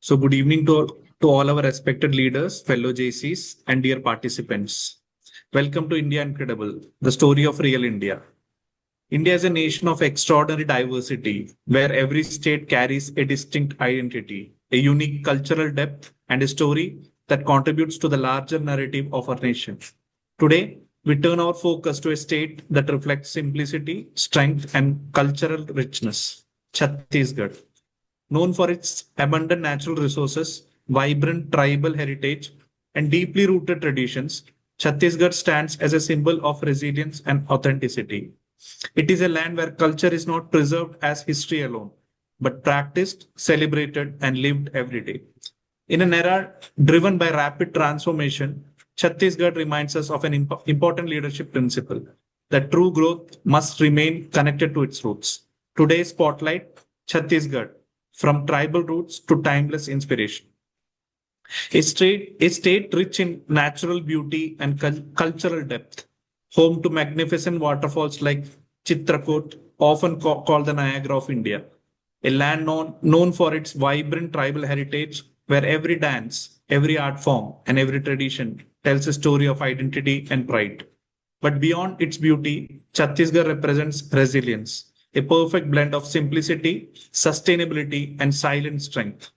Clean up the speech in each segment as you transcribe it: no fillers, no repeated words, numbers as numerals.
Good evening to all our respected leaders, fellow JCs, and dear participants. Welcome to India Incredible, the story of real India. India is a nation of extraordinary diversity, where every state carries a distinct identity, a unique cultural depth, and a story that contributes to the larger narrative of our nation. Today, we turn our focus to a state that reflects simplicity, strength, and cultural richness, Chhattisgarh. Known for its abundant natural resources, vibrant tribal heritage, and deeply rooted traditions, Chhattisgarh stands as a symbol of resilience and authenticity. It is a land where culture is not preserved as history alone, but practiced, celebrated, and lived every day. In an era driven by rapid transformation, Chhattisgarh reminds us of an important leadership principle that true growth must remain connected to its roots. Today's spotlight, Chhattisgarh, from tribal roots to timeless inspiration. A state rich in natural beauty and cultural depth, home to magnificent waterfalls like Chitrakoot, often called the Niagara of India. A land known for its vibrant tribal heritage, where every dance, every art form, and every tradition tells a story of identity and pride. But beyond its beauty, Chhattisgarh represents resilience, a perfect blend of simplicity, sustainability, and silent strength.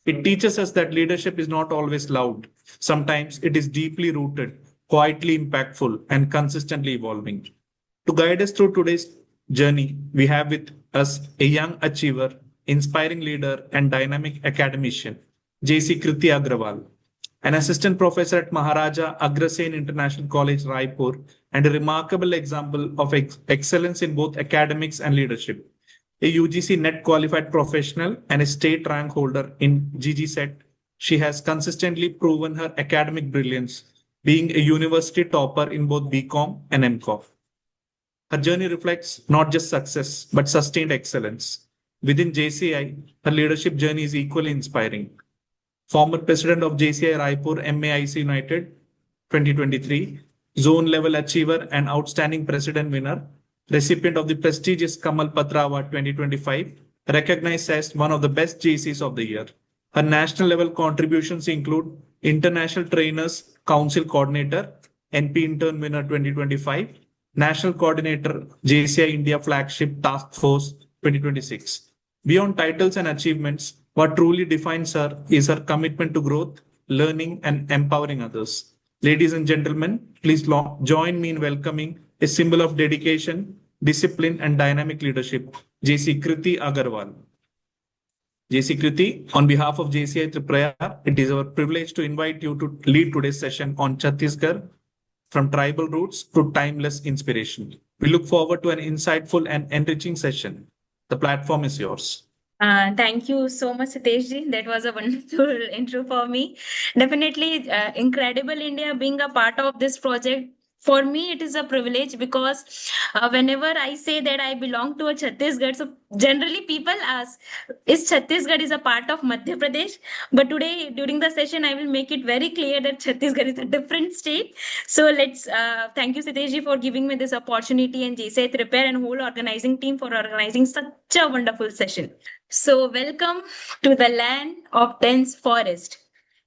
It teaches us that leadership is not always loud. Sometimes it is deeply rooted, quietly impactful, and consistently evolving. To guide us through today's journey, we have with us a young achiever, inspiring leader, and dynamic academician, JC Kriti Agrawal, an assistant professor at Maharaja Agrasen International College, Raipur, and a remarkable example of excellence in both academics and leadership. A UGC NET qualified professional and a state rank holder in GG she has consistently proven her academic brilliance, being a university topper in both BCom and MCom. Her journey reflects not just success, but sustained excellence. Within JCI, her leadership journey is equally inspiring. Former president of JCI Raipur MAIC United 2023, zone level achiever and outstanding president winner, recipient of the prestigious Kamal Patra Award 2025, recognized as one of the best JCs of the year. Her national level contributions include International Trainers Council Coordinator, NP Intern Winner 2025, National Coordinator, JCI India Flagship Task Force 2026. Beyond titles and achievements, what truly defines her is her commitment to growth, learning, and empowering others. Ladies and gentlemen, please join me in welcoming a symbol of dedication, discipline, and dynamic leadership, JC Kriti Agarwal. JC Kriti, on behalf of JCI Tripura, it is our privilege to invite you to lead today's session on Chhattisgarh, from tribal roots to timeless inspiration. We look forward to an insightful and enriching session. The platform is yours. Thank you so much, Siteshji. That was a wonderful intro for me. Definitely, incredible India being a part of this project. For me, it is a privilege because whenever I say that I belong to a Chhattisgarh, so generally people ask, is Chhattisgarh is a part of Madhya Pradesh? But today, during the session, I will make it very clear that Chhattisgarh is a different state. So let's thank you, Siteshji, for giving me this opportunity and JSA Repair and whole organizing team for organizing such a wonderful session. So, welcome to the land of dense forest.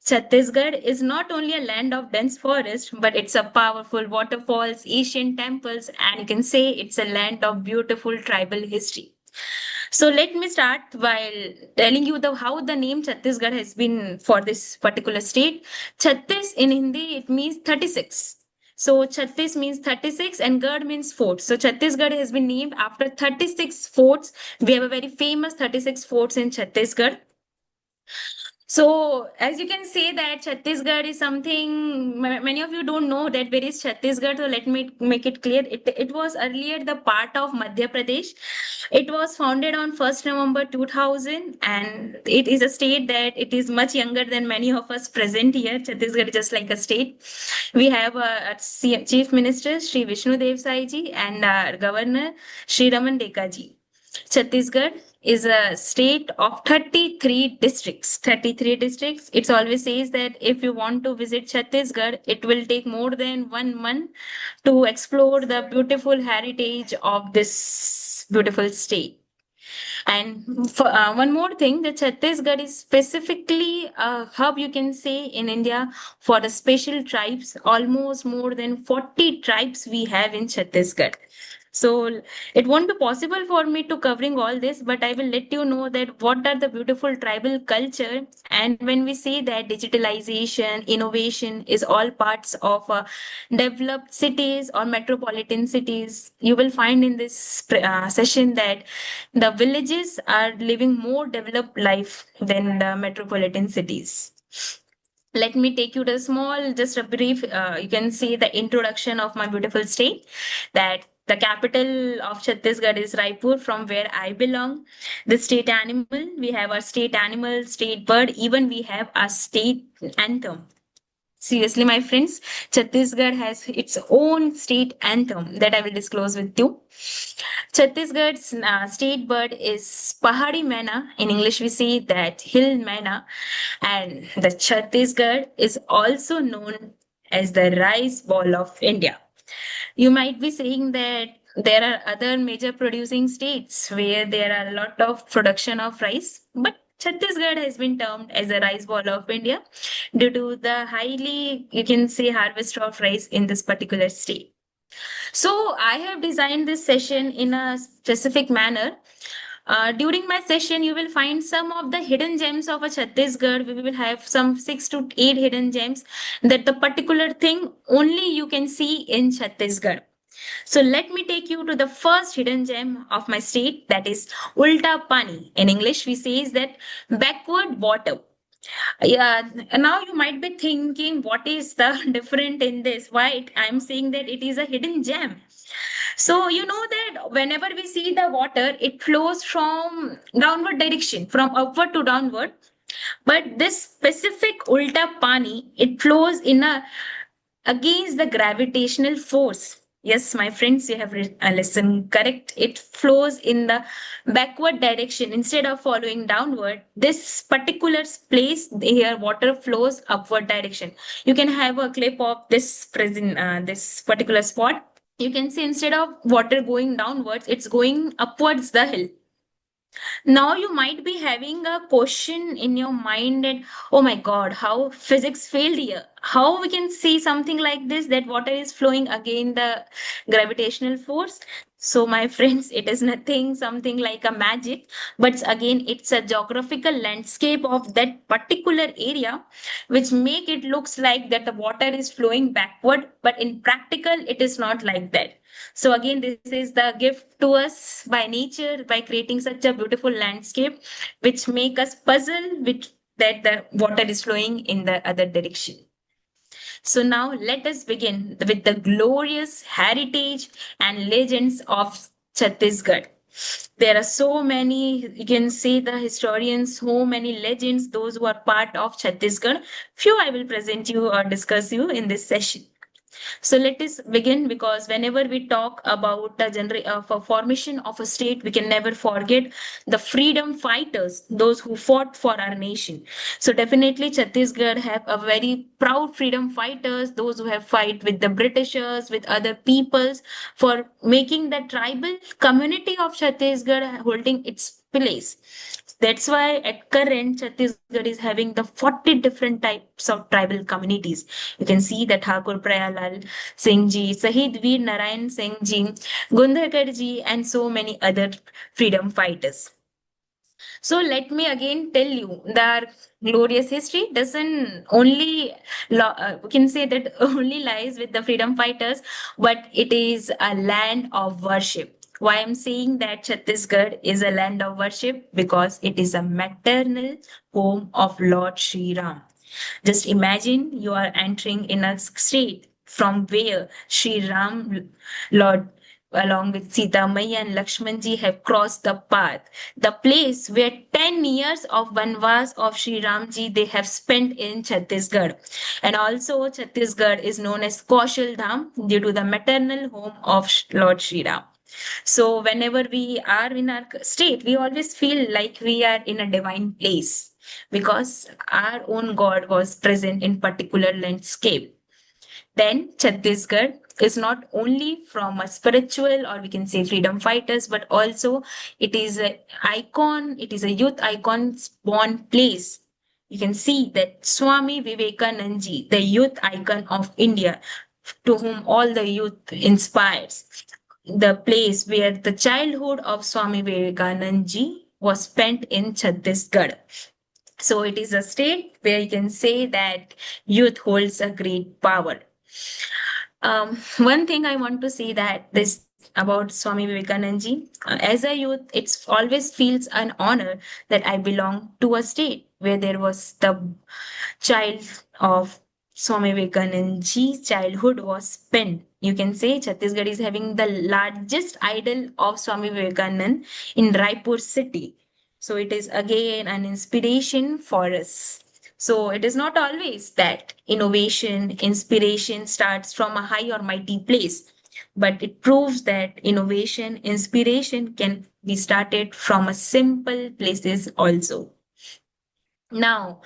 Chhattisgarh is not only a land of dense forest, but it's a powerful waterfalls, ancient temples, and you can say it's a land of beautiful tribal history. So let me start while telling you how the name Chhattisgarh has been for this particular state. Chhattis in Hindi it means 36. So Chhattis means 36 and Garh means fort. So Chhattisgarh has been named after 36 forts. We have a very famous 36 forts in Chhattisgarh. So, as you can say that Chhattisgarh is something many of you don't know that where is Chhattisgarh. So let me make it clear. It was earlier the part of Madhya Pradesh. It was founded on 1st November 2000 and it is a state that it is much younger than many of us present here. Chhattisgarh is just like a state. We have a Chief Minister Sri Vishnu Dev Sai ji and our Governor Sri Raman Dekha ji. Chhattisgarh is a state of 33 districts. 33 districts. It always says that if you want to visit Chhattisgarh, it will take more than 1 month to explore the beautiful heritage of this beautiful state. And for, one more thing, the Chhattisgarh is specifically a hub, you can say, in India for the special tribes. Almost more than 40 tribes we have in Chhattisgarh. So it won't be possible for me to covering all this, but I will let you know that what are the beautiful tribal culture. And when we say that digitalization, innovation is all parts of developed cities or metropolitan cities, you will find in this session that the villages are living more developed life than the metropolitan cities. Let me take you to a small, just a brief, you can see the introduction of my beautiful state. That the capital of Chhattisgarh is Raipur, from where I belong. The state animal, we have our state animal, state bird, even we have our state anthem. Seriously, my friends, Chhattisgarh has its own state anthem that I will disclose with you. Chhattisgarh's state bird is Pahadi Maina. In English, we say that hill maina. And the Chhattisgarh is also known as the rice ball of India. You might be saying that there are other major producing states where there are a lot of production of rice, but Chhattisgarh has been termed as the rice ball of India due to the highly, you can say, harvest of rice in this particular state. So I have designed this session in a specific manner. During my session, you will find some of the hidden gems of a Chhattisgarh. We will have some 6 to 8 hidden gems that the particular thing only you can see in Chhattisgarh. So let me take you to the first hidden gem of my state, that is Ulta Pani. In English, we say is that backward water. Yeah, now you might be thinking, what is the different in this? Why I'm saying that it is a hidden gem. So you know that whenever we see the water, it flows from downward direction, from upward to downward. But this specific Ulta Pani, it flows in a against the gravitational force. Yes, my friends, you have listened correct. It flows in the backward direction instead of following downward. This particular place here, water flows upward direction. You can have a clip of this present, this particular spot. You can see instead of water going downwards, it's going upwards the hill. Now you might be having a question in your mind that, oh my God, how physics failed here? How we can see something like this, that water is flowing again the gravitational force? So my friends, it is nothing something like a magic, but again, it's a geographical landscape of that particular area, which make it looks like that the water is flowing backward, but in practical, it is not like that. So again, this is the gift to us by nature by creating such a beautiful landscape, which make us puzzle with that the water is flowing in the other direction. So now let us begin with the glorious heritage and legends of Chhattisgarh. There are so many, you can say the historians, so many legends, those who are part of Chhattisgarh. Few I will present you or discuss you in this session. So let us begin, because whenever we talk about the for formation of a state, we can never forget the freedom fighters, those who fought for our nation. So definitely Chhattisgarh have a very proud freedom fighters, those who have fight with the Britishers, with other peoples for making the tribal community of Chhattisgarh holding its place. That's why at current Chhattisgarh is having the 40 different types of tribal communities. You can see that Thakur Prayalal Singh ji, Sahid Veer Narayan Singh ji, Gundharkar ji, and so many other freedom fighters. So let me again tell you that glorious history doesn't only, we can say that only lies with the freedom fighters, but it is a land of worship. Why I'm saying that Chhattisgarh is a land of worship? Because it is a maternal home of Lord Sri Ram. Just imagine you are entering in a state from where Sri Ram, Lord, along with Sita Maya and Lakshman ji have crossed the path. The place where 10 years of Vanvas of Sri Ram ji they have spent in Chhattisgarh. And also Chhattisgarh is known as Kaushal Dham due to the maternal home of Lord Sri Ram. So whenever we are in our state, we always feel like we are in a divine place because our own God was present in particular landscape. Then Chhattisgarh is not only from a spiritual or we can say freedom fighters, but also it is a icon, it is a youth icon born place. You can see that Swami Vivekanand ji, the youth icon of India, to whom all the youth inspires, the place where the childhood of Swami Vivekanand ji was spent in Chhattisgarh. So it is a state where you can say that youth holds a great power. One thing I want to say that this about Swami Vivekanand ji, as a youth, it always feels an honor that I belong to a state where there was the child of Swami Vivekanand ji's childhood was spent. You can say Chhattisgarh is having the largest idol of Swami Vivekanand in Raipur city. So it is again an inspiration for us. So it is not always that innovation, inspiration starts from a high or mighty place, but it proves that innovation, inspiration can be started from a simple places also. Now,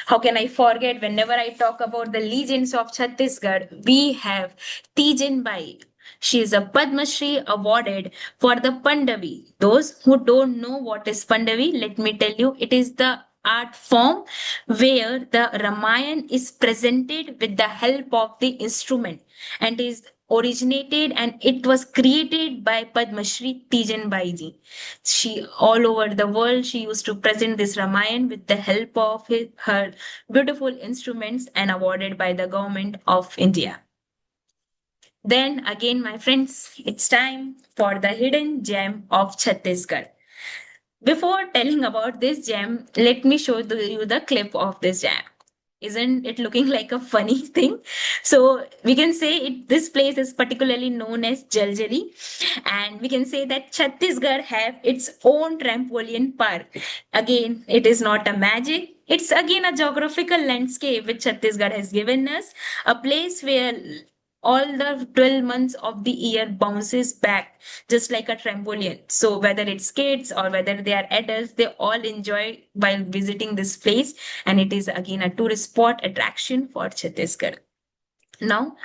how can I forget whenever I talk about the legends of Chhattisgarh, we have Tijan Bai. She is a Padma Shri awarded for the Pandavi. Those who don't know what is Pandavi, let me tell you, it is the art form where the Ramayana is presented with the help of the instrument and is originated and it was created by Padma Shri Tijan Bai ji. She all over the world she used to present this Ramayana with the help of her beautiful instruments and awarded by the government of India. Then again, my friends, it's time for the hidden gem of Chhattisgarh. Before telling about this gem, let me show you the clip of this gem. Isn't it looking like a funny thing? So we can say this place is particularly known as Jaljali, and we can say that Chhattisgarh have its own trampoline park. Again, it is not a magic. It's again a geographical landscape which Chhattisgarh has given us, a place where all the 12 months of the year bounces back just like a trampoline. So whether it's kids or whether they are adults, they all enjoy while visiting this place. And it is again a tourist spot attraction for Chhattisgarh. Now,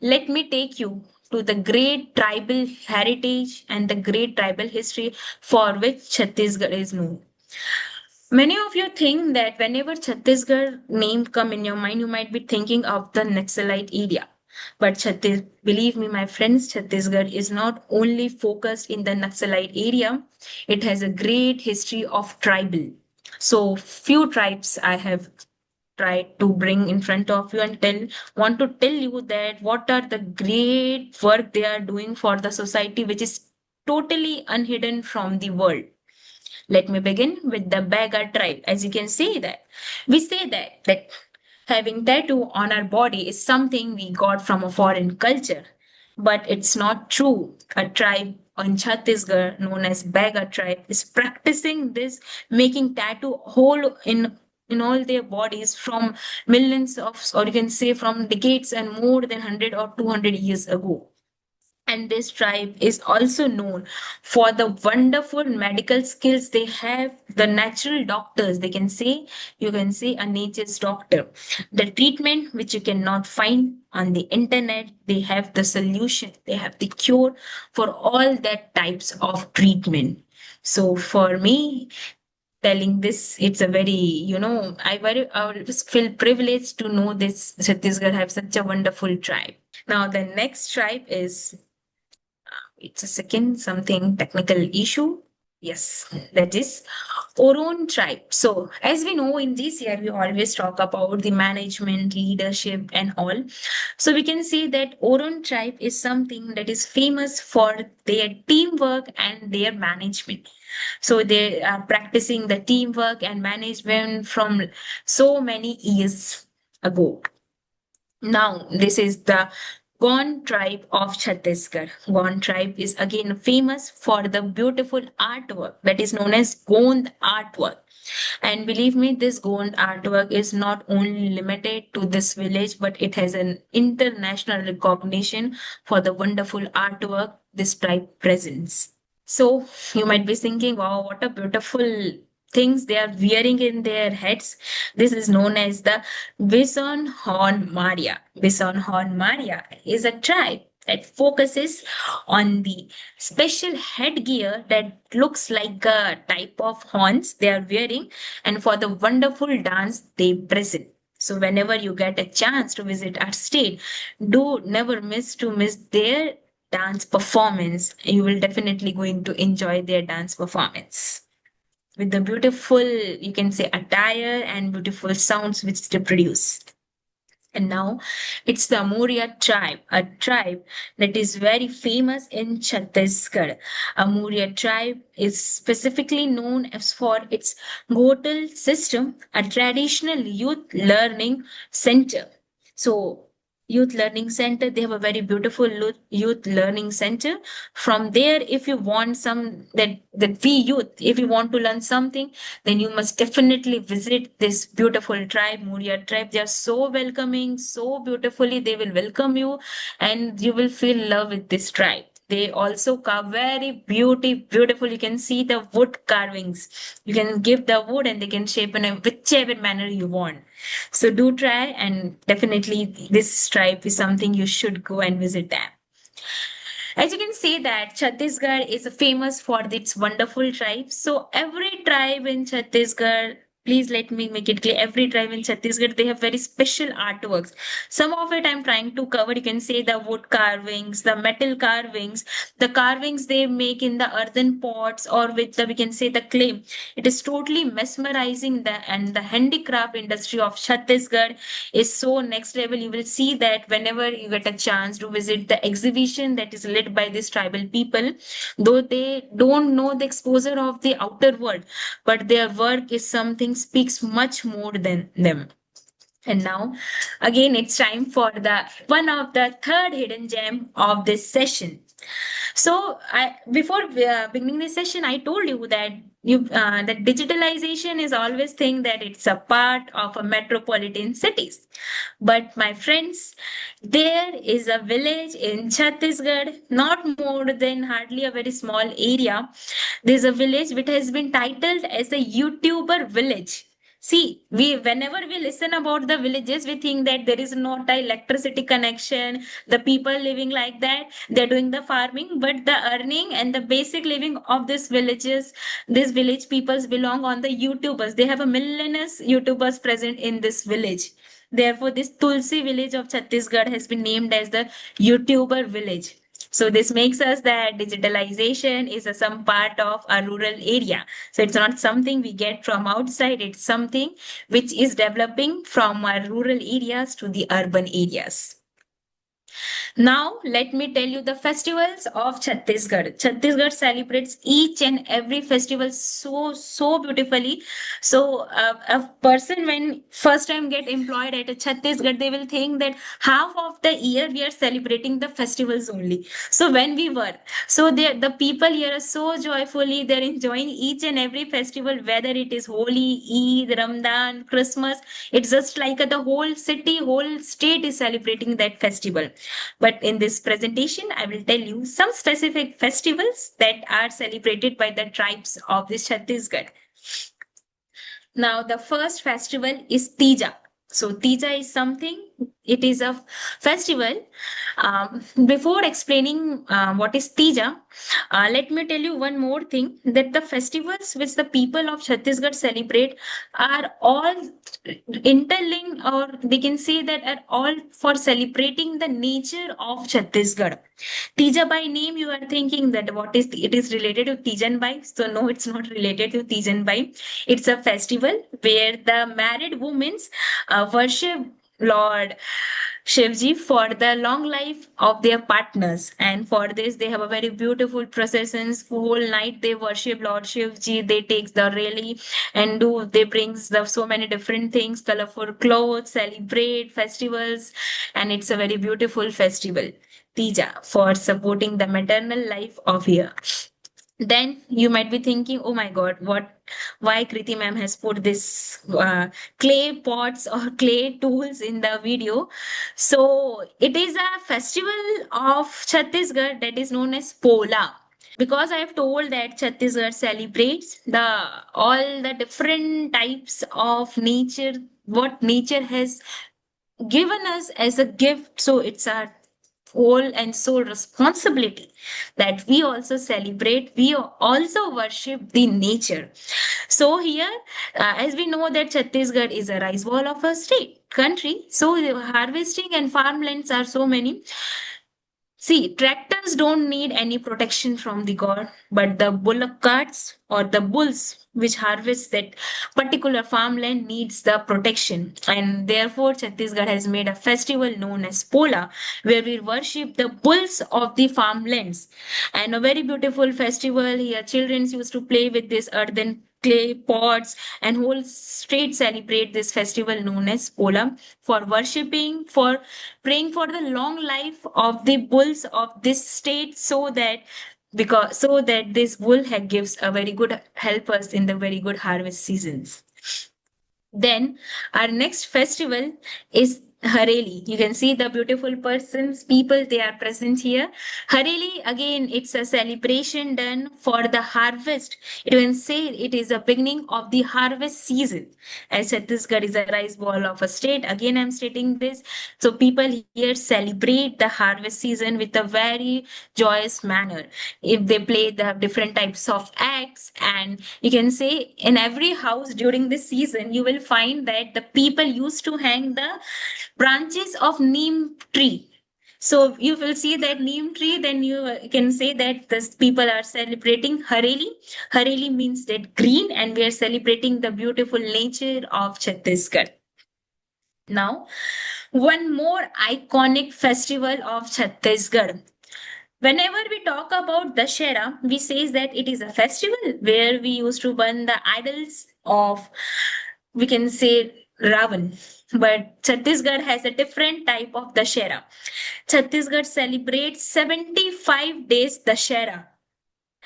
let me take you to the great tribal heritage and the great tribal history for which Chhattisgarh is known. Many of you think that whenever Chhattisgarh name come in your mind, you might be thinking of the Naxalite area. But believe me, my friends, Chhattisgarh is not only focused in the Naxalite area, it has a great history of tribal. So few tribes I have tried to bring in front of you and want to tell you that what are the great work they are doing for the society, which is totally unhidden from the world. Let me begin with the Baga tribe. As you can see that we say that having tattoo on our body is something we got from a foreign culture, but it's not true. A tribe in Chhattisgarh known as Baga tribe is practicing this, making tattoo whole in all their bodies from millions of, or you can say from decades and more than 100 or 200 years ago. And this tribe is also known for the wonderful medical skills they have, the natural doctors. They can say, you can say a nature's doctor. The treatment which you cannot find on the internet, they have the solution, they have the cure for all that types of treatment. So for me, telling this, it's a very, I just feel privileged to know this Chhattisgarh have such a wonderful tribe. Now the next tribe is, it's a second something technical issue. Yes, that is Oron tribe. So, as we know in this year, we always talk about the management, leadership, and all. So, we can say that Oron tribe is something that is famous for their teamwork and their management. So, they are practicing the teamwork and management from so many years ago. Now, this is the Gond tribe of Chhattisgarh. Gond tribe is again famous for the beautiful artwork that is known as Gond artwork. And believe me, this Gond artwork is not only limited to this village, but it has an international recognition for the wonderful artwork this tribe presents. So you might be thinking, wow, what a beautiful things they are wearing in their heads. This is known as the Bison Horn Maria. Bison Horn Maria is a tribe that focuses on the special headgear that looks like a type of horns they are wearing, and for the wonderful dance they present. So whenever you get a chance to visit our state, do never miss their dance performance. You will definitely going to enjoy their dance performance with the beautiful, you can say, attire and beautiful sounds which they produce. And now it's the Amuria tribe, a tribe that is very famous in Chhattisgarh. Amuria tribe is specifically known as for its Gotal system, a traditional youth learning center. So youth learning center, they have a very beautiful youth learning center. From there, if you want some that we youth, if you want to learn something, then you must definitely visit this beautiful tribe, Muria tribe. They are so welcoming, so beautifully they will welcome you, and you will feel love with this tribe. They also carve very beautiful. You can see the wood carvings. You can give the wood and they can shape in a whichever manner you want. So do try, and definitely this tribe is something you should go and visit them. As you can see that Chhattisgarh is famous for its wonderful tribes. So every tribe in Chhattisgarh, please let me make it clear, every tribe in Chhattisgarh, they have very special artworks. Some of it I'm trying to cover. You can say the wood carvings, the metal carvings, the carvings they make in the earthen pots or with the, we can say, the clay. It is totally mesmerizing, and the handicraft industry of Chhattisgarh is so next level. You will see that whenever you get a chance to visit the exhibition that is led by these tribal people, though they don't know the exposure of the outer world, but their work is something speaks much more than them. And now, again, it's time for the one of the third hidden gem of this session. So, before beginning this session, I told you that that digitalization is always think that it's a part of a metropolitan cities. But my friends, there is a village in Chhattisgarh, not more than hardly a very small area. There's a village which has been titled as a YouTuber village. See, we whenever we listen about the villages, we think that there is not a electricity connection, the people living like that, they're doing the farming, but the earning and the basic living of these village peoples belong on the YouTubers. They have a millionaires YouTubers present in this village. Therefore, this Tulsi village of Chhattisgarh has been named as the YouTuber village. So this makes us that digitalization is some part of a rural area. So it's not something we get from outside. It's something which is developing from our rural areas to the urban areas. Now, let me tell you the festivals of Chhattisgarh. Chhattisgarh celebrates each and every festival so beautifully. So, a person when first time get employed at a Chhattisgarh, they will think that half of the year we are celebrating the festivals only. So, when we were, so the people here are so joyfully, they're enjoying each and every festival, whether it is Holi, Eid, Ramadan, Christmas. It's just like the whole city, whole state is celebrating that festival. But in this presentation, I will tell you some specific festivals that are celebrated by the tribes of this Chhattisgarh. Now, the first festival is Tija. So, Tija is something, it is a festival. Before explaining what is Tija, let me tell you one more thing that the festivals which the people of Chhattisgarh celebrate are all interlinked, or they can say that are all for celebrating the nature of Chhattisgarh. Tija by name, you are thinking that what is it is related to Tijan Bai. So no, it's not related to Tijan Bai. It's a festival where the married women worship Lord Shivji for the long life of their partners. And for this, they have a very beautiful processions. Whole night they worship Lord Shivji. They take the rally and they brings the so many different things, colorful clothes, celebrate festivals, and it's a very beautiful festival. Tija for supporting the maternal life of here. Then you might be thinking, oh my God, why Kriti ma'am has put this clay pots or clay tools in the video. So it is a festival of Chhattisgarh that is known as Pola. Because I have told that Chhattisgarh celebrates the all the different types of nature, what nature has given us as a gift. So it's our whole and soul responsibility that we also celebrate, we also worship the nature. So here, as we know that Chhattisgarh is a rice bowl of a state country, so the harvesting and farmlands are so many. See, tractors don't need any protection from the god, but the bullock carts or the bulls which harvest that particular farmland needs the protection. And therefore, Chhattisgarh has made a festival known as Pola, where we worship the bulls of the farmlands. And a very beautiful festival here. Children used to play with this earthen clay pots, and whole state celebrate this festival known as Pola for worshipping, for praying for the long life of the bulls of this state, so that because so that this gives a very good help us in the very good harvest seasons. Then our next festival is Hareli. You can see the beautiful persons, people, they are present here. Hareli, again, it's a celebration done for the harvest. You can say it is a beginning of the harvest season. As Chhattisgarh is a rice bowl of a state, again, I'm stating this. So people here celebrate the harvest season with a very joyous manner. If they play the different types of acts, and you can say in every house during this season, you will find that the people used to hang the branches of neem tree. So you will see that neem tree, then you can say that this people are celebrating Hareli. Hareli means that green, and we are celebrating the beautiful nature of Chhattisgarh. Now, one more iconic festival of Chhattisgarh. Whenever we talk about Dashera, we say that it is a festival where we used to burn the idols of, we can say, Ravan. But Chhattisgarh has a different type of Dashera. Chhattisgarh celebrates 75 days Dashera.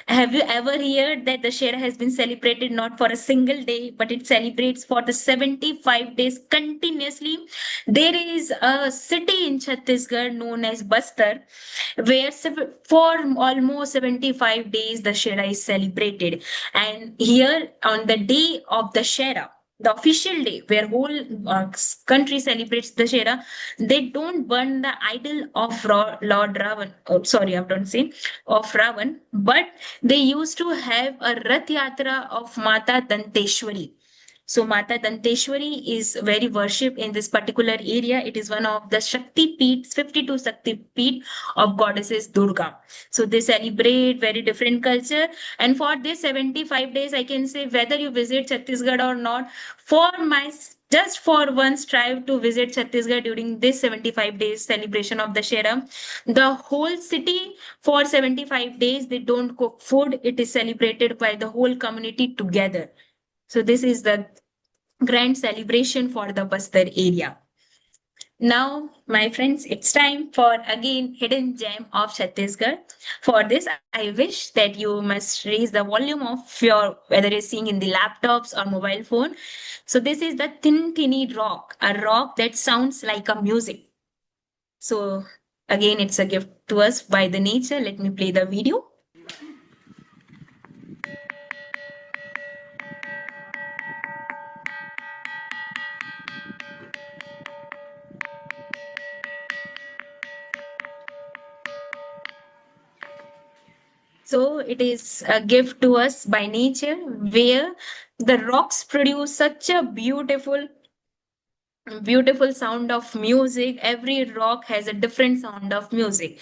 Have you ever heard that the Shera has been celebrated not for a single day, but it celebrates for the 75 days continuously? There is a city in Chhattisgarh known as Bastar, where for almost 75 days the Shera is celebrated. And here on the day of the Shera, the official day where whole country celebrates the Shera, they don't burn the idol of Lord Ravan. Oh, sorry, I don't say of Ravan, but they used to have a Rath Yatra of Mata Danteshwari. So Mata Danteshwari is very worshipped in this particular area. It is one of the Shakti Peeths, 52 Shakti Peeth of goddesses Durga. So they celebrate very different culture. And for this 75 days, I can say whether you visit Chhattisgarh or not, for my just for once strive to visit Chhattisgarh during this 75 days celebration of the Shera. The whole city for 75 days, they don't cook food. It is celebrated by the whole community together. So this is the grand celebration for the Bastar area. Now, my friends, it's time for again hidden gem of Chhattisgarh. For this, I wish that you must raise the volume of your whether you're seeing in the laptops or mobile phone. So this is the Thin Thinny Rock, a rock that sounds like a music. So again, it's a gift to us by the nature. Let me play the video. So it is a gift to us by nature, where the rocks produce such a beautiful sound of music. Every rock has a different sound of music.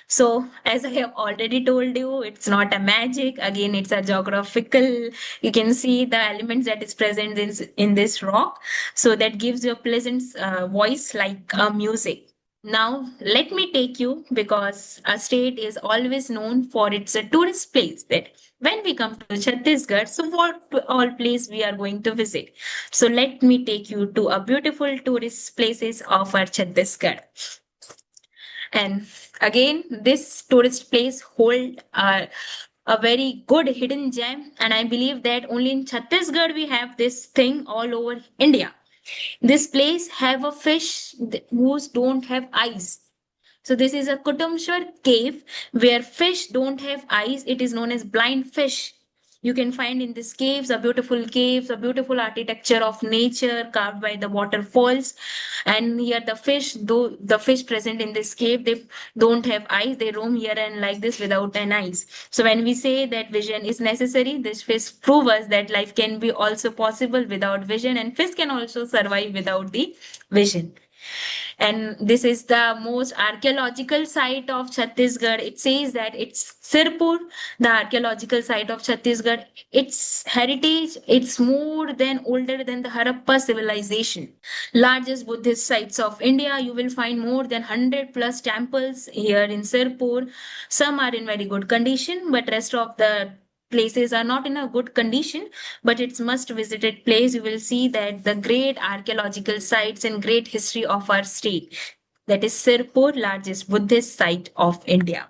So as I have already told you, it's not a magic. Again, it's a geographical. You can see the elements that is present in this rock. So that gives you a pleasant voice like a music. Now, let me take you, because a state is always known for its tourist place. That when we come to Chhattisgarh, so what all place we are going to visit? So let me take you to a beautiful tourist places of our Chhattisgarh. And again, this tourist place hold a very good hidden gem. And I believe that only in Chhattisgarh we have this thing all over India. This place have a fish whose don't have eyes. So this is a Kutumshwar cave where fish don't have eyes. It is known as blind fish. You can find in these caves, a beautiful architecture of nature carved by the waterfalls. And here the fish, though the fish present in this cave, they don't have eyes. They roam here and like this without an eyes. So when we say that vision is necessary, this fish prove us that life can be also possible without vision, and fish can also survive without the vision. And this is the most archaeological site of Chhattisgarh. It says that it's Sirpur, the archaeological site of Chhattisgarh. Its heritage, it's more than older than the Harappa civilization. Largest Buddhist sites of India. You will find more than 100 plus temples here in Sirpur. Some are in very good condition, but rest of the places are not in a good condition, but it's must visited place. You will see that the great archaeological sites and great history of our state. That is Sirpur, largest Buddhist site of India.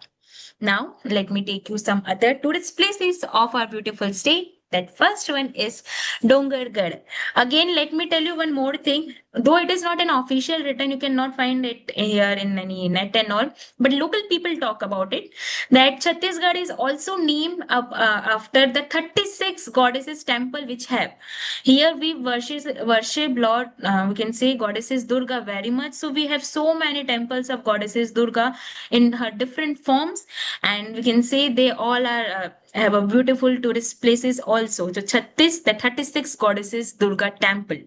Now, let me take you some other tourist places of our beautiful state. That first one is Dongargarh. Again, let me tell you one more thing. Though it is not an official written, you cannot find it here in any net and all. But local people talk about it. That Chhattisgarh is also named after the 36 goddesses temple which have. Here we worship Lord. We can say goddesses Durga very much. So we have so many temples of goddesses Durga in her different forms, and we can say they all are have a beautiful tourist places also. So the 36 goddesses Durga temple.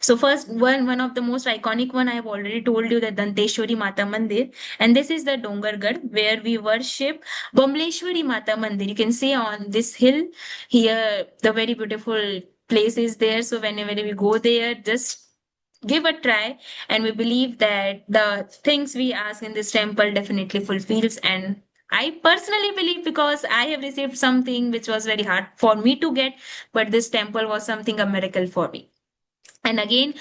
So first one of the most iconic one I have already told you, that Danteshwari Mata Mandir, and this is the Dongargarh where we worship Bamleshwari Mata Mandir. You can see on this hill here the very beautiful place is there. So whenever we go there, just give a try, and we believe that the things we ask in this temple definitely fulfills. And I personally believe, because I have received something which was very hard for me to get, but this temple was something a miracle for me. And again,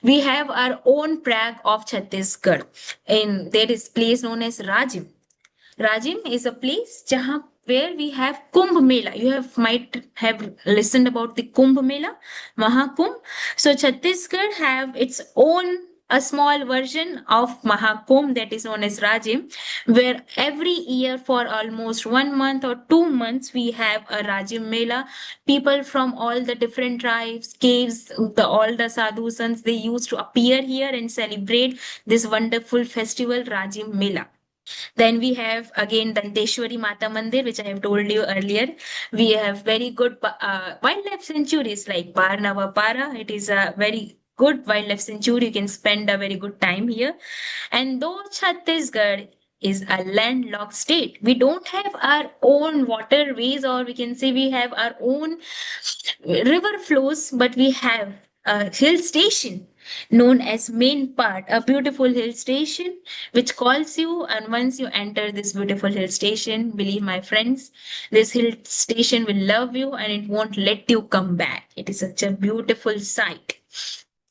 we have our own Prague of Chhattisgarh. In there is place known as Rajim. Rajim is a place where we have Kumbh Mela. You have might have listened about the Kumbh Mela, Mahakumbh. So Chhattisgarh have its own a small version of Mahakumbh, that is known as Rajim, where every year for almost 1 month or 2 months we have a Rajim Mela. People from all the different tribes, caves, all the sadhu sons, they used to appear here and celebrate this wonderful festival Rajim Mela. Then we have again Danteshwari Mata Mandir, which I have told you earlier. We have very good wildlife sanctuaries like Parnavapara. It is a very good wildlife sanctuary. You can spend a very good time here. And though Chhattisgarh is a landlocked state, we don't have our own waterways, or we can say we have our own river flows, but we have a hill station known as main part, a beautiful hill station which calls you. And once you enter this beautiful hill station, believe my friends, this hill station will love you and it won't let you come back. It is such a beautiful sight.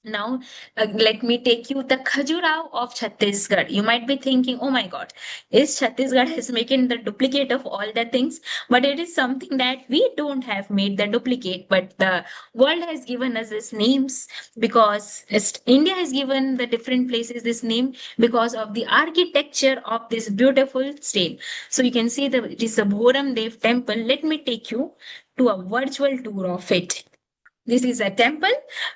Now, let me take you the Khajuraho of Chhattisgarh. You might be thinking, oh my God, is Chhattisgarh has making the duplicate of all the things? But it is something that we don't have made the duplicate, but the world has given us these names because India has given the different places this name because of the architecture of this beautiful state. So you can see it is a Bhoram Dev temple. Let me take you to a virtual tour of it. This is a temple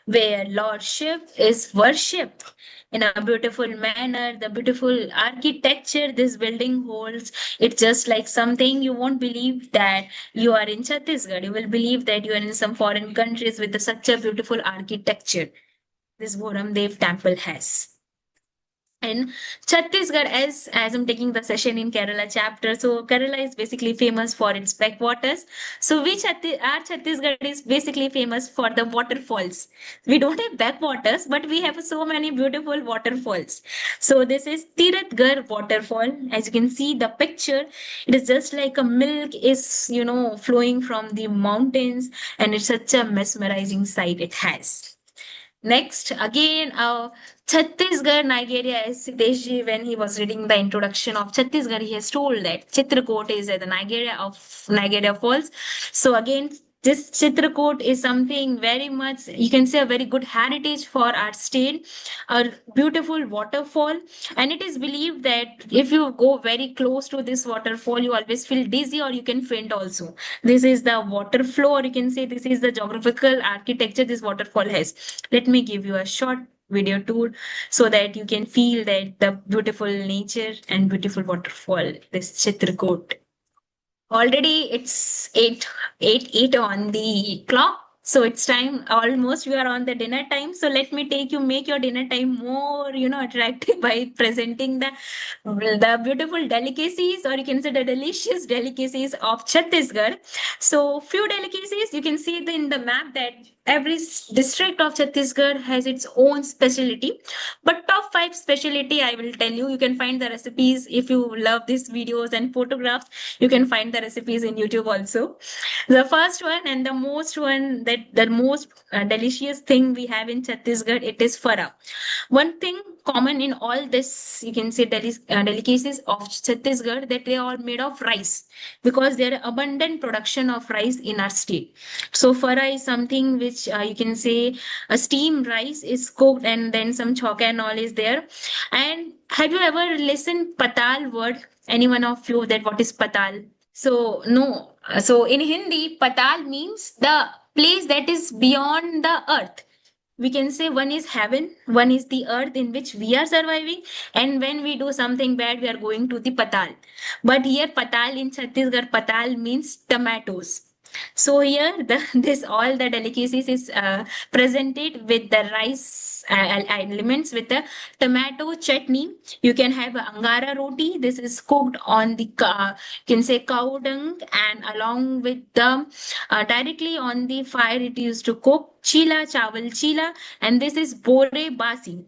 where Lord Shiv is worshipped in a beautiful manner. The beautiful architecture this building holds, it's just like something you won't believe that you are in Chhattisgarh. You will believe that you are in some foreign countries with such a beautiful architecture this Bhoram Dev temple has. And Chhattisgarh, as I'm taking the session in Kerala chapter, so Kerala is basically famous for its backwaters. So our Chhattisgarh is basically famous for the waterfalls. We don't have backwaters, but we have so many beautiful waterfalls. So this is Tiratgarh waterfall. As you can see the picture, it is just like a milk is flowing from the mountains, and it's such a mesmerizing sight it has. Next, again, Chhattisgarh, Nigeria, as Sideshji, when he was reading the introduction of Chhattisgarh, he has told that Chitrakoot is at the Nigeria Falls. So again, This Chitrakoot is something very much, you can say, a very good heritage for our state, a beautiful waterfall. And it is believed that if you go very close to this waterfall, you always feel dizzy or you can faint also. This is the water flow, or you can say this is the geographical architecture this waterfall has. Let me give you a short video tour so that you can feel that the beautiful nature and beautiful waterfall, this Chitrakoot. Already it's 8 on the clock. So it's time almost we are on the dinner time. So let me make your dinner time more, attractive by presenting the beautiful delicacies, or you can say the delicious delicacies of Chhattisgarh. So few delicacies you can see in the map that every district of Chhattisgarh has its own specialty. But top five specialty I will tell you. You can find the recipes if you love these videos and photographs. You can find the recipes in YouTube also. The first one and the most delicious thing we have in Chhattisgarh, it is fara. One thing common in all this, you can say delicacies of Chhattisgarh, that they are made of rice because there are abundant production of rice in our state. So fara is something which you can say a steamed rice is cooked and then some choka and all is there. And have you ever listened patal word? Any one of you that what is patal? So no. So in Hindi, patal means the place that is beyond the earth. We can say one is heaven, one is the earth in which we are surviving, and when we do something bad, we are going to the patal. But here, patal in Chhattisgarh, patal means tomatoes. So here, this all the delicacies is presented with the rice elements with the tomato chutney. You can have angara roti. This is cooked on the you can say cow dung, and along with the directly on the fire, it used to cook chila chawal chila, and this is bore basi.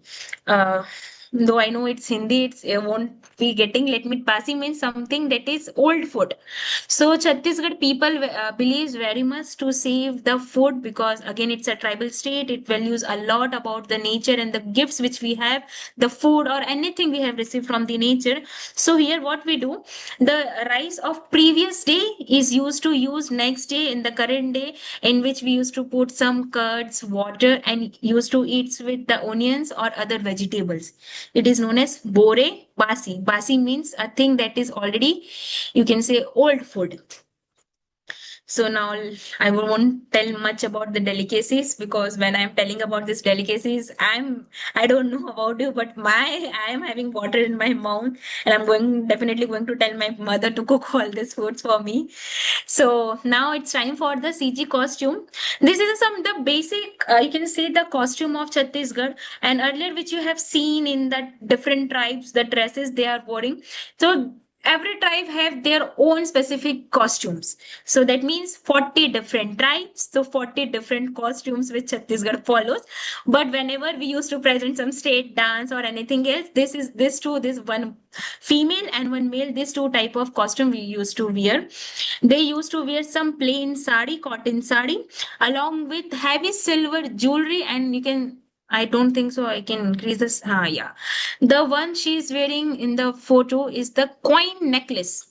Uh, though I know it's Hindi, it won't be getting. Let me basi means something that is old food. So Chhattisgarh people believes very much to save the food because again it's a tribal state. It values a lot about the nature and the gifts which we have, the food or anything we have received from the nature. So here what we do, the rice of previous day is used to use next day in the current day, in which we used to put some curds, water, and used to eat with the onions or other vegetables. It is known as bore basi. Basi means a thing that is already, you can say, old food. So now I won't tell much about the delicacies because when I'm telling about these delicacies, I don't know about you, but I am having water in my mouth, and I'm definitely going to tell my mother to cook all these foods for me. So now it's time for the CG costume. This is some the basic you can say the costume of Chhattisgarh, and earlier which you have seen in the different tribes, the dresses they are wearing. So every tribe have their own specific costumes. So that means 40 different tribes, so 40 different costumes which Chhattisgarh follows. But whenever we used to present some state dance or anything else, this one female and one male, this two type of costume we used to wear. They used to wear some plain sari, cotton sari, along with heavy silver jewelry, and you can, I don't think so. I can increase this. Yeah. The one she's wearing in the photo is the coin necklace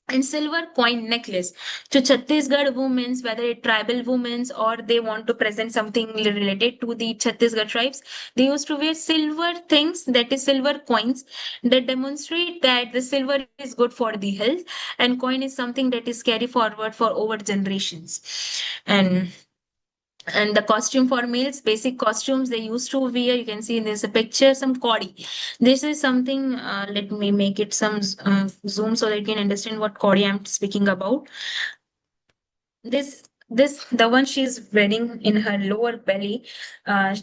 and silver coin necklace. To Chhattisgarh women's, whether it tribal women's or they want to present something related to the Chhattisgarh tribes, they used to wear silver things, that is silver coins, that demonstrate that the silver is good for the health, and coin is something that is carried forward for over generations. And the costume for males, basic costumes they used to wear, you can see there's a picture, some kodi. This is something, let me make it some zoom so that you can understand what kodi I'm speaking about. This the one she's wearing in her lower belly.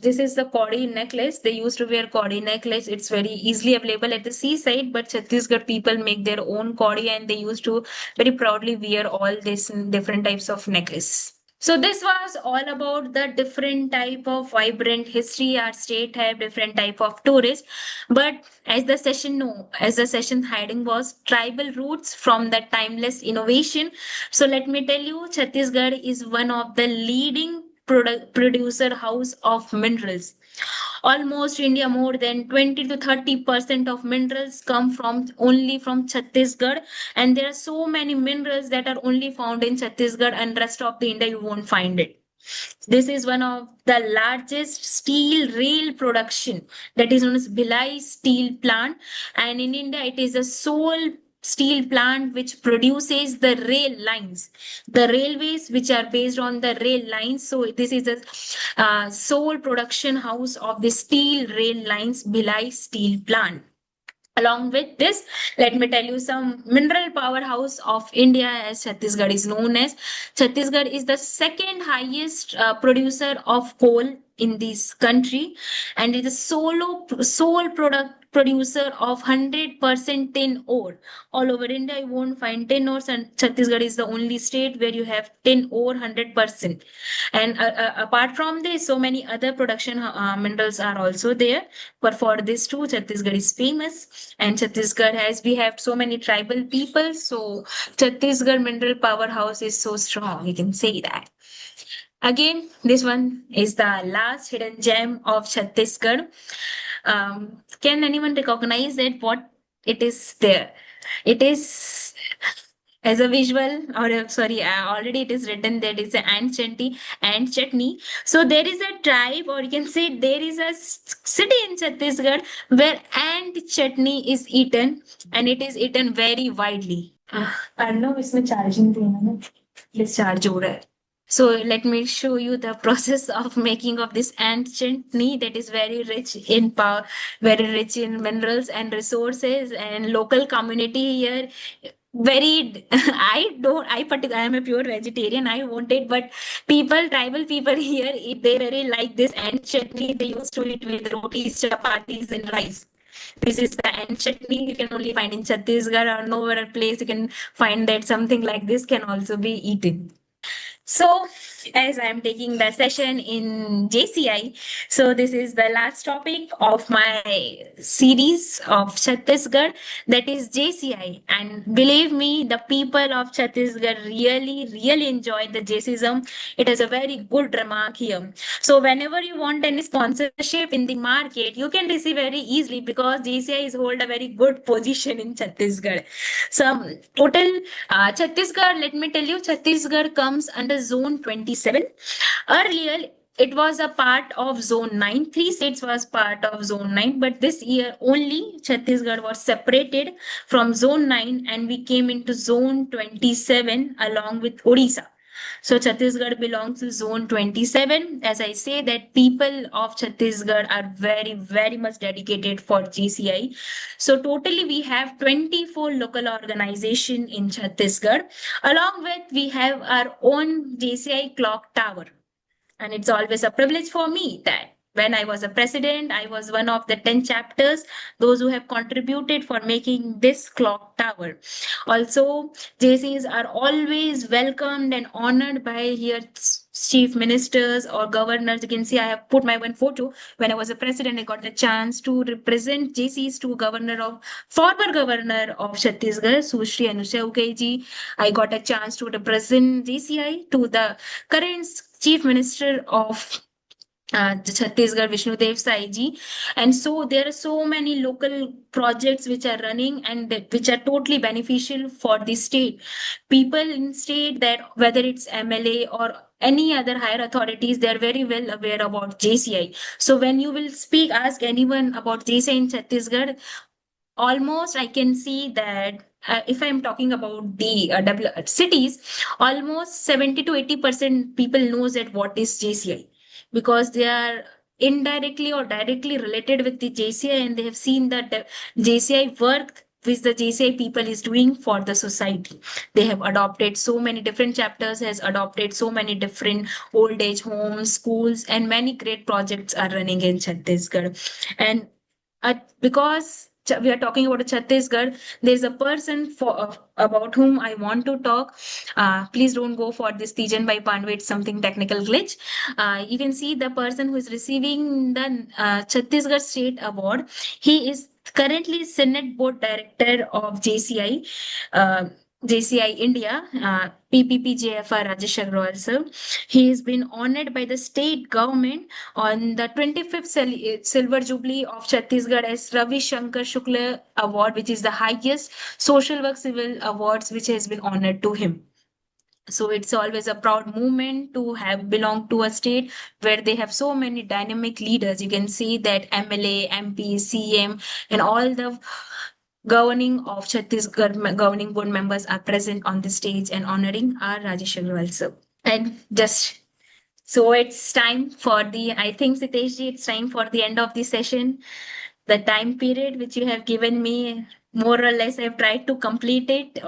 This is the kodi necklace. They used to wear kodi necklace. It's very easily available at the seaside, but Chhattisgarh people make their own kodi, and they used to very proudly wear all these different types of necklace. So this was all about the different type of vibrant history our state have, different type of tourists. But as the session heading was tribal roots from the timeless innovation. So let me tell you, Chhattisgarh is one of the leading producer house of minerals. Almost India, more than 20 to 30% of minerals come from only from Chhattisgarh, and there are so many minerals that are only found in Chhattisgarh, and rest of the India you won't find it. This is one of the largest steel rail production, that is known as Bhilai Steel Plant, and in India it is the sole steel plant which produces the rail lines, the railways which are based on the rail lines. So this is the sole production house of the steel rail lines, Bhilai Steel Plant. Along with this, let me tell you some mineral powerhouse of India, as Chhattisgarh is known as. Chhattisgarh is the second highest producer of coal in this country, and it is sole product producer of 100% tin ore. All over India, you won't find tin ores, and Chhattisgarh is the only state where you have tin ore 100%. And apart from this, so many other production minerals are also there. But for this too, Chhattisgarh is famous. And Chhattisgarh has, we have so many tribal people. So Chhattisgarh mineral powerhouse is so strong. You can say that. Again, this one is the last hidden gem of Chhattisgarh. Can anyone recognize that what it is there? It is as a visual, or sorry, already it is written that it's an ant chutney. So there is a tribe, or you can say there is a city in Chhattisgarh where ant chutney is eaten, and it is eaten very widely. I don't know, इसमें charging thing है ना, discharge हो रहा है. So let me show you the process of making of this ant chutney, that is very rich in power, very rich in minerals and resources, and local community here very I am a pure vegetarian, I won't it, but tribal people here eat, they really like this ant chutney. They used to eat with rotis, chapatis, and rice. This is the ant chutney you can only find in Chhattisgarh, or no other place you can find that something like this can also be eaten. So, as I'm taking the session in JCI, so this is the last topic of my series of Chhattisgarh, that is JCI. And believe me, the people of Chhattisgarh really enjoy the JCism. It has a very good remark here. So, whenever you want any sponsorship in the market, you can receive very easily, because JCI is hold a very good position in Chhattisgarh. So, total Chhattisgarh, let me tell you, Chhattisgarh comes under Zone 27. Earlier, it was a part of Zone 9. Three states was part of Zone 9, but this year only Chhattisgarh was separated from Zone 9, and we came into Zone 27 along with Odisha. So Chhattisgarh belongs to Zone 27. As I say, that people of Chhattisgarh are very much dedicated for GCI. So totally we have 24 local organization in Chhattisgarh. Along with, we have our own JCI clock tower. And it's always a privilege for me that when I was a president, I was one of the 10 chapters, those who have contributed for making this clock tower. Also, JCs are always welcomed and honored by here chief ministers or governors. You can see I have put my one photo. When I was a president, I got the chance to represent JCs to former governor of Chhattisgarh, Sushri Anusha Ukeji. I got a chance to represent JCI to the current chief minister of Chhattisgarh, Vishnu Dev Sai ji. And so there are so many local projects which are running, and which are totally beneficial for the state. People in state, that whether it's MLA or any other higher authorities, they are very well aware about JCI. So when you will ask anyone about JCI in Chhattisgarh, almost I can see that if I'm talking about the cities, almost 70 to 80% people knows that what is JCI, because they are indirectly or directly related with the JCI, and they have seen that the JCI work which the JCI people is doing for the society. They have adopted so many different chapters, has adopted so many different old age homes, schools, and many great projects are running in Chhattisgarh. And because we are talking about Chhattisgarh, there's a person about whom I want to talk. Please don't go for this Tijan by Pandwe, it's something technical glitch. You can see the person who is receiving the Chhattisgarh State Award. He is currently Senate Board Director of JCI. JCI India, PPPJFR Rajesh Agrawal sir. He has been honored by the state government on the 25th Silver Jubilee of Chhattisgarh as Ravi Shankar Shukla Award, which is the highest social work civil awards which has been honored to him. So it's always a proud moment to have belonged to a state where they have so many dynamic leaders. You can see that MLA, MP, CM, and all the governing of Chhattisgarh governing board members are present on the stage and honoring our Rajesh Agrawal sir. And just so it's time for I think Siteshji, it's time for the end of the session. The time period which you have given me, more or less, I've tried to complete it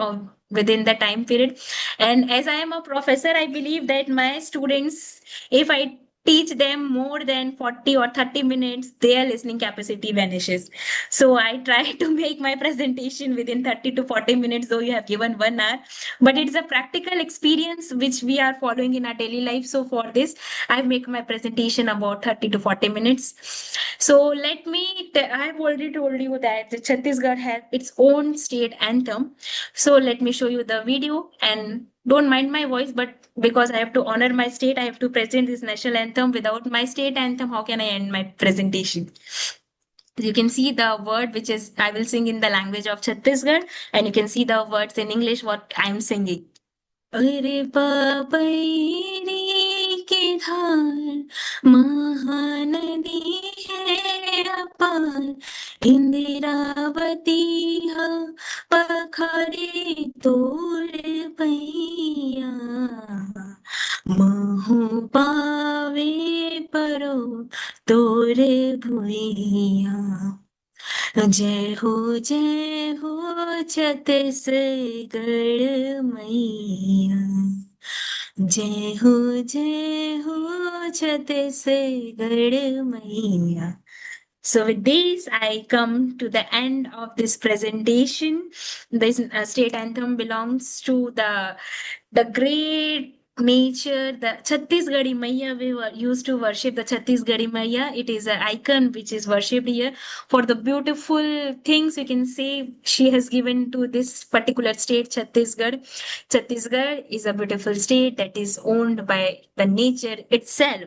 within the time period. And as I am a professor, I believe that my students, if I teach them more than 40 or 30 minutes, their listening capacity vanishes. So I try to make my presentation within 30 to 40 minutes, though you have given 1 hour. But it's a practical experience which we are following in our daily life. So for this, I make my presentation about 30 to 40 minutes. So I've already told you that the Chhattisgarh has its own state anthem. So let me show you the video, and don't mind my voice, but because I have to honor my state, I have to present this national anthem. Without my state anthem, how can I end my presentation? You can see the word which is I will sing in the language of Chhattisgarh, and you can see the words in English what I am singing. अरे बाबरी की धार महानदी है अपार इंदिरावती हा पखारे तोड़ पैया महू पावे परो तोरे भुइया जय हो छत्तीसगढ़ मैया जय हो छत्तीसगढ़ मैया. So with this, I come to the end of this presentation. This state anthem belongs to the great nature, the Chhattisgarhi Maiya. We were used to worship the Chhattisgarhi Maiya. It is an icon which is worshipped here for the beautiful things we can say she has given to this particular state, Chhattisgarh. Chhattisgarh is a beautiful state that is owned by the nature itself.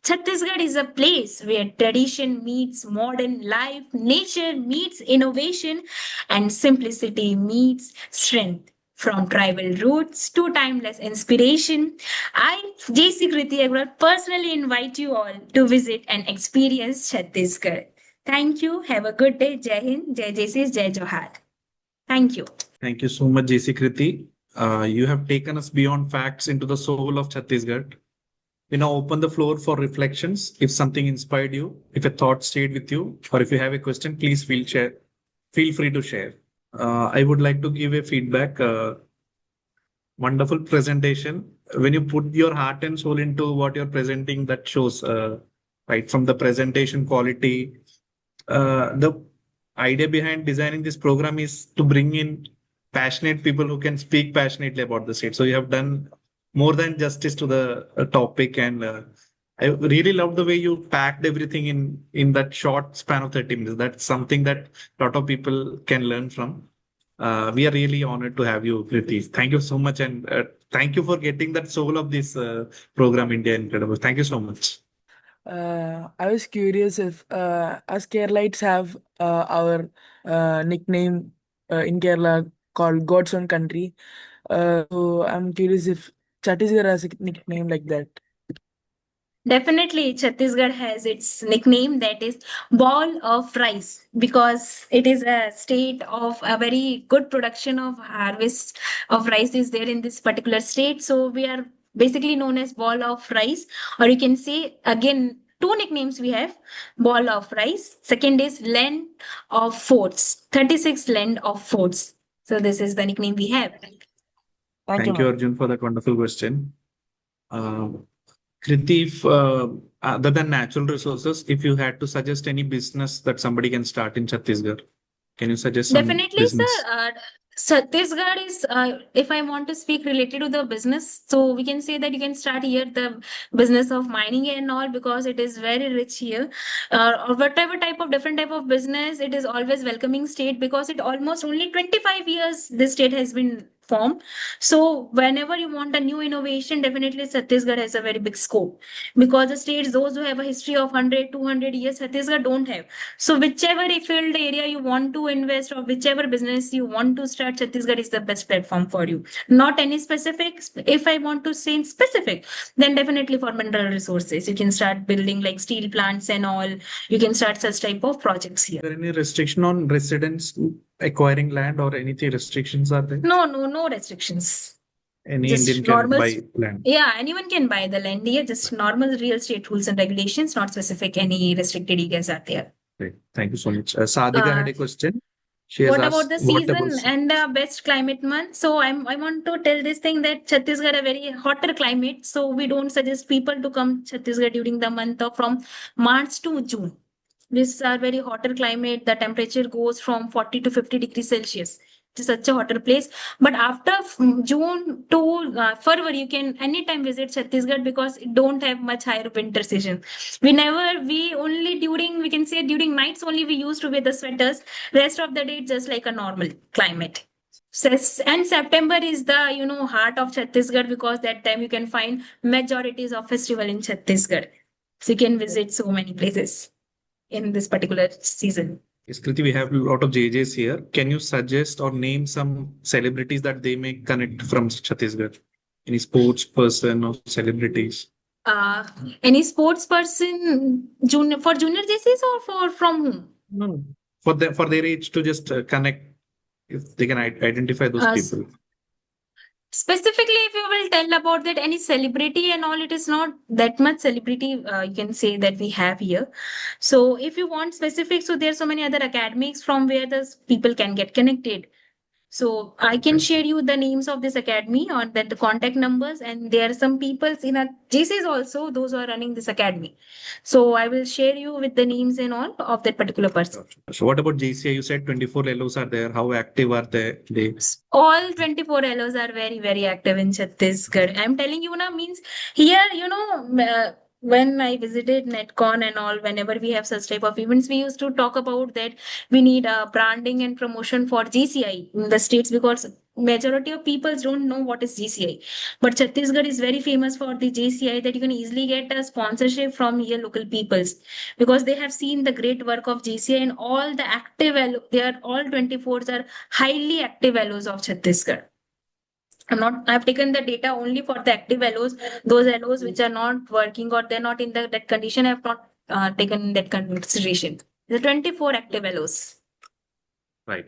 Chhattisgarh is a place where tradition meets modern life, nature meets innovation, and simplicity meets strength. From tribal roots to timeless inspiration, I, JC Kriti Agrawal, personally invite you all to visit and experience Chhattisgarh. Thank you. Have a good day. Jai Hind, Jai JC, Jai Johar. Thank you. Thank you so much, JC Kriti. You have taken us beyond facts into the soul of Chhattisgarh. We now open the floor for reflections. If something inspired you, if a thought stayed with you, or if you have a question, please feel free to share. I would like to give a feedback. Wonderful presentation. When you put your heart and soul into what you're presenting, that shows right from the presentation quality. The idea behind designing this program is to bring in passionate people who can speak passionately about the state. So you have done more than justice to the topic, and I really love the way you packed everything in that short span of 30 minutes. That's something that a lot of people can learn from. We are really honored to have you, Kriti. Thank you so much, and thank you for getting that soul of this program, India Incredible. Thank you so much. I was curious if us Keralites have our nickname in Kerala called God's own country. So I'm curious if Chhattisgarh has a nickname like that. Definitely, Chhattisgarh has its nickname that is Ball of Rice because it is a state of a very good production of harvest of rice is there in this particular state. So we are basically known as Ball of Rice, or you can say again two nicknames we have: Ball of Rice. Second is Land of Forts, 36 Land of Forts. So this is the nickname we have. Thank you, ma'am. Arjun, for that wonderful question. Kriti, if, other than natural resources, if you had to suggest any business that somebody can start in Chhattisgarh, can you suggest some Definitely, business? sir. Chhattisgarh is, if I want to speak related to the business, so we can say that you can start here the business of mining and all because it is very rich here. Or whatever type of different type of business, it is always welcoming state because it almost only 25 years this state has been platform. So whenever you want a new innovation, definitely Chhattisgarh has a very big scope, because the states, those who have a history of 100, 200 years, Chhattisgarh don't have. So whichever field area you want to invest or whichever business you want to start, Chhattisgarh is the best platform for you. Not any specific. If I want to say in specific, then definitely for mineral resources, you can start building like steel plants and all. You can start such type of projects here. Is there any restriction on residents acquiring land or anything restrictions are there? No restrictions. Any Just Indian can normal. buy land. Yeah, anyone can buy the land here. Just normal real estate rules and regulations, not specific any restricted areas are there. Great. Thank you so much. Sadhika had a question. She has What about asked, the what season about and the best climate month? So I want to tell this thing that Chhattisgarh a very hotter climate. So we don't suggest people to come Chhattisgarh during the month of from March to June. These are very hotter climate. The temperature goes from 40 to 50 degrees Celsius. It's such a hotter place. But after June to February, you can anytime visit Chhattisgarh because it don't have much higher winter season. We only during, we can say during nights only we used to wear the sweaters. Rest of the day, it's just like a normal climate. And September is the heart of Chhattisgarh, because that time you can find majorities of festival in Chhattisgarh. So you can visit so many places in this particular season. Yes, Kriti, we have a lot of JJs here. Can you suggest or name some celebrities that they may connect from Chhattisgarh? Any sports person or celebrities? Uh, any sports person for junior JCs or for from whom? No. For their age to just connect, if they can identify those Uh, people. Specifically, if you will tell about that, any celebrity and all, it is not that much celebrity you can say that we have here. So, if you want specific, so there's so many other academics from where the people can get connected. So I can Okay. share you the names of this academy or that the contact numbers, and there are some people in a JCs also, those who are running this academy. So I will share you with the names and all of that particular person. So what about JCI? You said 24 LOs are there. How active are they? All 24 LOs are very, very active in Chhattisgarh. I'm telling you now, means here, when I visited NetCon and all, whenever we have such type of events, we used to talk about that we need branding and promotion for GCI in the states, because majority of people don't know what is GCI. But Chhattisgarh is very famous for the GCI, that you can easily get a sponsorship from here local peoples, because they have seen the great work of GCI and all the active they are all 24s are highly active LOs of Chhattisgarh. I've taken the data only for the active LOs. Those LOs which are not working or they're not in that condition, I have not taken that consideration. The 24 active LOs. Right.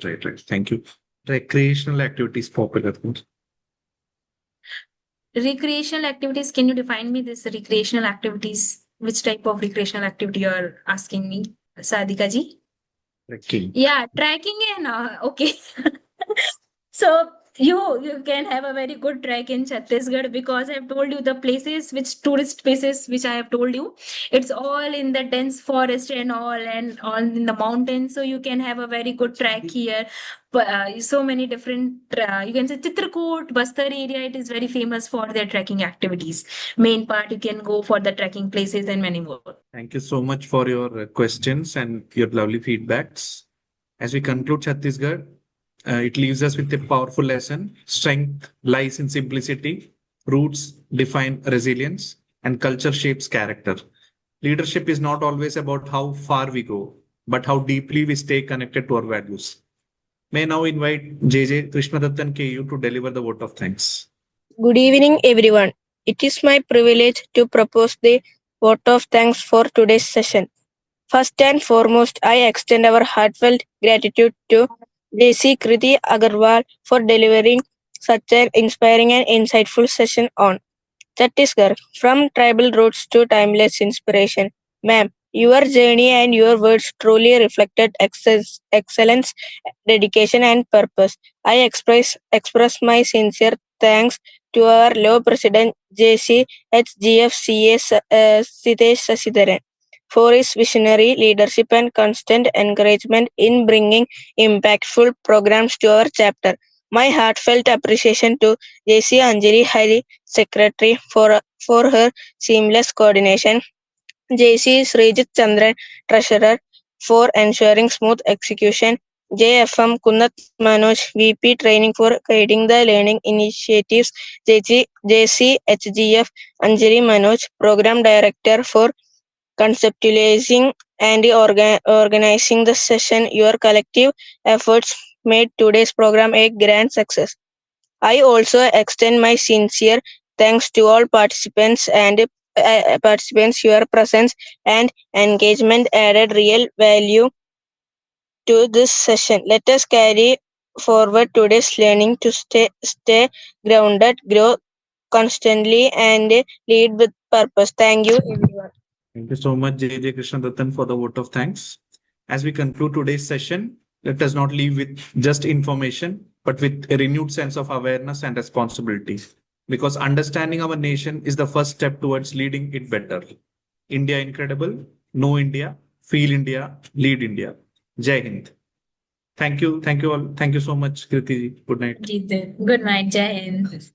Thank you. Recreational activities popular. Recreational activities, can you define me this recreational activities? Which type of recreational activity you are asking me, Sadhika ji? Trekking. Yeah, tracking and okay. So you can have a very good trek in Chhattisgarh, because I've told you the places, which tourist places which I have told you, it's all in the dense forest and all in the mountains. So you can have a very good trek here. But so many different you can say Chitrakoot, Bastar area, it is very famous for their trekking activities. Main part you can go for the trekking places and many more. Thank you so much for your questions and your lovely feedbacks. As we conclude Chhattisgarh, it leaves us with a powerful lesson. Strength lies in simplicity, roots define resilience, and culture shapes character. Leadership is not always about how far we go, but how deeply we stay connected to our values. May I now invite JJ Krishnadattan KU to deliver the vote of thanks. Good evening, everyone. It is my privilege to propose the vote of thanks for today's session. First and foremost, I extend our heartfelt gratitude to JC Kriti Agrawal for delivering such an inspiring and insightful session on Chhattisgarh, from tribal roots to timeless inspiration. Ma'am, your journey and your words truly reflected excellence, dedication, and purpose. I express my sincere thanks to our law president JC HGFCA Sitesh Sasidharan for his visionary leadership and constant encouragement in bringing impactful programs to our chapter. My heartfelt appreciation to JC Anjali Hari, Secretary, for her seamless coordination. JC Srijit Chandran, Treasurer, for ensuring smooth execution. JFM Kunnat Manoj, VP Training for Guiding the Learning Initiatives, JC HGF Anjali Manoj, Program Director for Conceptualizing and organizing the session. Your collective efforts made today's program a grand success. I also extend my sincere thanks to all participants. Your presence and engagement added real value to this session. Let us carry forward today's learning to stay grounded, grow constantly, and lead with purpose. Thank you, everyone. Thank you so much, J. Krishnadatan, for the vote of thanks. As we conclude today's session, let us not leave with just information, but with a renewed sense of awareness and responsibility. Because understanding our nation is the first step towards leading it better. India incredible, know India, feel India, lead India. Jai Hind. Thank you all. Thank you so much, Kriti. Good night. Good night, Jai Hind.